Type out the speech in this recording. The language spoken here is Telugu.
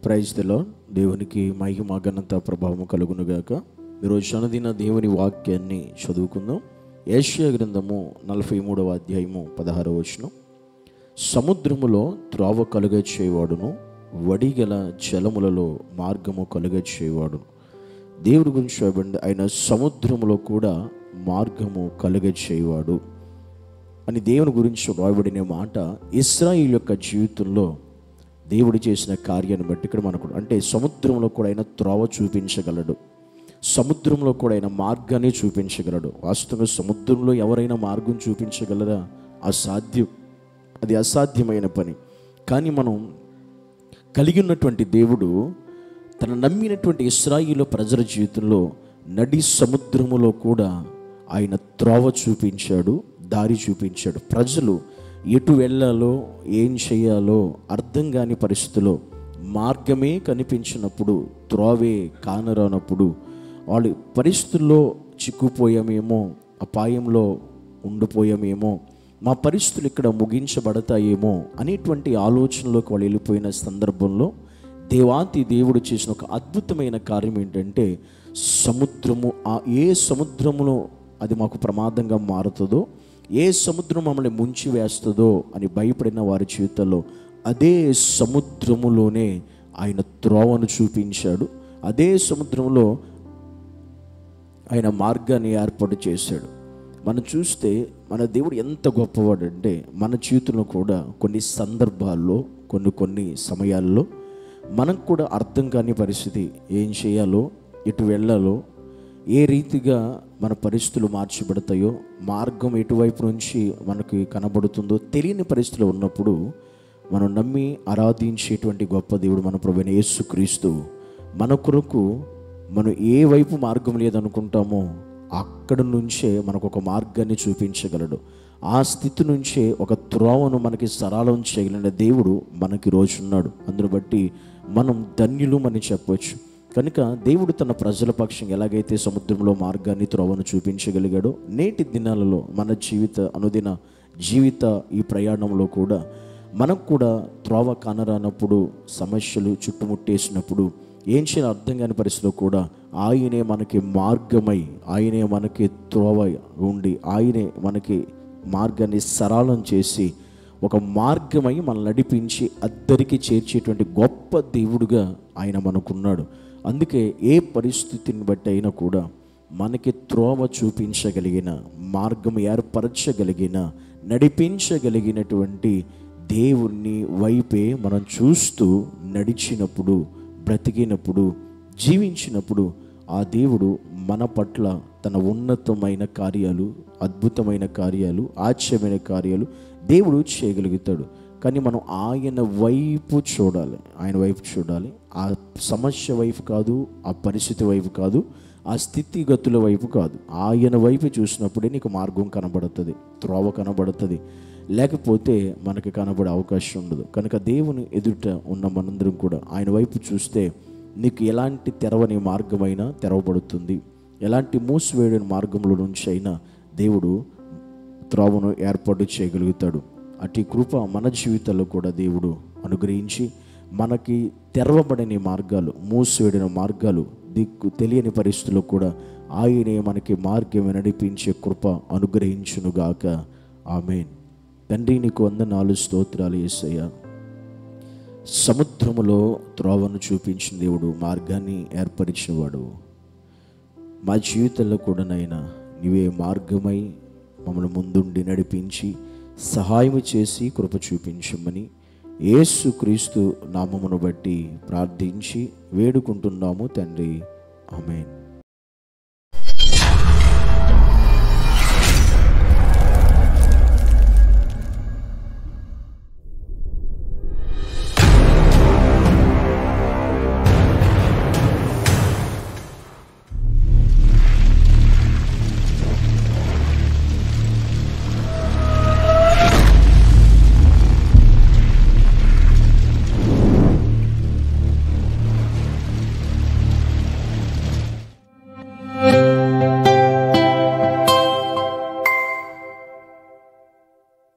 Praise the lord. దేవునికి మహిమ ఘనత ప్రభావం కలుగునుగాక. ఈరోజు అనుదిన దేవుని వాక్యాన్ని చదువుకుందాం. యెషయా గ్రంథము 43వ అధ్యాయము 16వ వచనం. సముద్రములో త్రోవ కలుగ చేయవాడును, వడిగల జలములలో మార్గము కలుగ చేయవాడును. దేవుడి గురించి చెప్పండి, ఆయన సముద్రములో కూడా మార్గము కలుగ చేయవాడు అని దేవుని గురించి రాయబడిన మాట ఇశ్రాయేలు యొక్క జీవితంలో దేవుడు చేసిన కార్యాన్ని బట్టి ఇక్కడ మనకు అంటే సముద్రంలో కూడా ఆయన త్రోవ చూపించగలడు, సముద్రంలో కూడా ఆయన మార్గాన్ని చూపించగలడు. వాస్తవంగా సముద్రంలో ఎవరైనా మార్గం చూపించగలరా? అసాధ్యం, అది అసాధ్యమైన పని. కానీ మనం కలిగి ఉన్నటువంటి దేవుడు తన నమ్మినటువంటి ఇశ్రాయేలు ప్రజల జీవితంలో నడి సముద్రములో కూడా ఆయన త్రోవ చూపించాడు, దారి చూపించాడు. ప్రజలు ఎటు వెళ్ళాలో ఏం చేయాలో అర్థం కాని పరిస్థితిలో, మార్గమే కనిపించినప్పుడు, త్రోవే కానరానప్పుడు, వాళ్ళు పరిస్థితుల్లో చిక్కుపోయామేమో, అపాయంలో ఉండిపోయామేమో, మా పరిస్థితులు ఇక్కడ ముగించబడతాయేమో అనేటువంటి ఆలోచనలోకి వాళ్ళు వెళ్ళిపోయిన సందర్భంలో దేవాతి దేవుడు చేసిన ఒక అద్భుతమైన కార్యం ఏంటంటే, సముద్రము ఏ సముద్రములో అది మాకు ప్రమాదంగా మారుతుందో, ఏ సముద్రం మమ్మల్ని ముంచి వేస్తుందో అని భయపడిన వారి జీవితంలో అదే సముద్రములోనే ఆయన త్రోవను చూపించాడు. అదే సముద్రంలో ఆయన మార్గాన్ని ఏర్పాటు చేశాడు. మనం చూస్తే మన దేవుడు ఎంత గొప్పవాడు అంటే, మన జీవితంలో కూడా కొన్ని సందర్భాల్లో కొన్ని సమయాల్లో మనకు కూడా అర్థం కాని పరిస్థితి, ఏం చేయాలో, ఎటు వెళ్ళాలో, ఏ రీతిగా మన పరిస్థితులు మార్చబడతాయో, మార్గం ఎటువైపు నుంచి మనకి కనబడుతుందో తెలియని పరిస్థితులు ఉన్నప్పుడు మనం నమ్మి ఆరాధించేటువంటి గొప్ప దేవుడు మన ప్రభువైన యేసుక్రీస్తు మన కొరకు మనం ఏ వైపు మార్గం లేదనుకుంటామో అక్కడ నుంచే మనకు ఒక మార్గాన్ని చూపించగలడు. ఆ స్థితి నుంచే ఒక త్రోవను మనకి సరళం చేయగలిగిన దేవుడు మనకి రోజున్నాడు. అందును బట్టి మనం ధన్యులమని చెప్పవచ్చు. కనుక దేవుడు తన ప్రజల పక్షంగా ఎలాగైతే సముద్రంలో మార్గాన్ని త్రోవను చూపించగలిగాడో, నేటి దినాలలో మన అనుదిన జీవిత ఈ ప్రయాణంలో కూడా మనకు కూడా త్రోవ కానరానప్పుడు, సమస్యలు చుట్టుముట్టేసినప్పుడు, ఏం చేయాలో అర్థం కాని పరిస్థితిలో కూడా ఆయనే మనకి మార్గమై, ఆయనే మనకి త్రోవ ఉండి, ఆయనే మనకి మార్గాన్ని సరళం చేసి ఒక మార్గమై మనల్ని నడిపించి అద్దరికి చేర్చేటువంటి గొప్ప దేవుడుగా ఆయన మనకున్నాడు. అందుకే ఏ పరిస్థితిని బట్టి అయినా కూడా మనకి త్రోవ చూపించగలిగిన, మార్గం ఏర్పరచగలిగిన, నడిపించగలిగినటువంటి దేవుణ్ణి వైపే మనం చూస్తూ నడిచినప్పుడు, బ్రతికినప్పుడు, జీవించినప్పుడు ఆ దేవుడు మన పట్ల తన ఉన్నతమైన కార్యాలు, అద్భుతమైన కార్యాలు, ఆశ్చర్యమైన కార్యాలు దేవుడు చేయగలుగుతాడు. కానీ మనం ఆయన వైపు చూడాలి, ఆయన వైపు చూడాలి. ఆ సమస్య వైపు కాదు, ఆ పరిస్థితి వైపు కాదు, ఆ స్థితిగతుల వైపు కాదు. ఆయన వైపు చూసినప్పుడే నీకు మార్గం కనబడుతుంది, త్రోవ కనబడుతుంది. లేకపోతే మనకి కనబడే అవకాశం ఉండదు. కనుక దేవుని ఎదుట ఉన్న మనందరం కూడా ఆయన వైపు చూస్తే నీకు ఎలాంటి తెరవని మార్గమైనా తెరవబడుతుంది. ఎలాంటి మూసివేయని మార్గంలో నుంచి అయినా దేవుడు త్రోవను ఏర్పాటు చేయగలుగుతాడు. అటు కృప మన జీవితాల్లో కూడా దేవుడు అనుగ్రహించి మనకి తెరవబడని మార్గాలు, మూసివేడిన మార్గాలు, దిక్కు తెలియని పరిస్థితుల్లో కూడా ఆయనే మనకి మార్గం నడిపించే కృప అనుగ్రహించునుగాక. ఆమేన్. తండ్రి, నీకు వందనాలు, స్తోత్రాలు యేసయ్యా. సముద్రములో త్రోవను చూపించిన దేవుడు, మార్గాన్ని ఏర్పరిచినవాడు. మా జీవితంలో కూడా నైనా నీవే మార్గమై మమ్మల్ని ముందుండి నడిపించి సహాయం చేసి కృప చూపించమని యేసుక్రీస్తు నామమును బట్టి ప్రార్థించి వేడుకుంటున్నాము తండ్రి. ఆమేన్.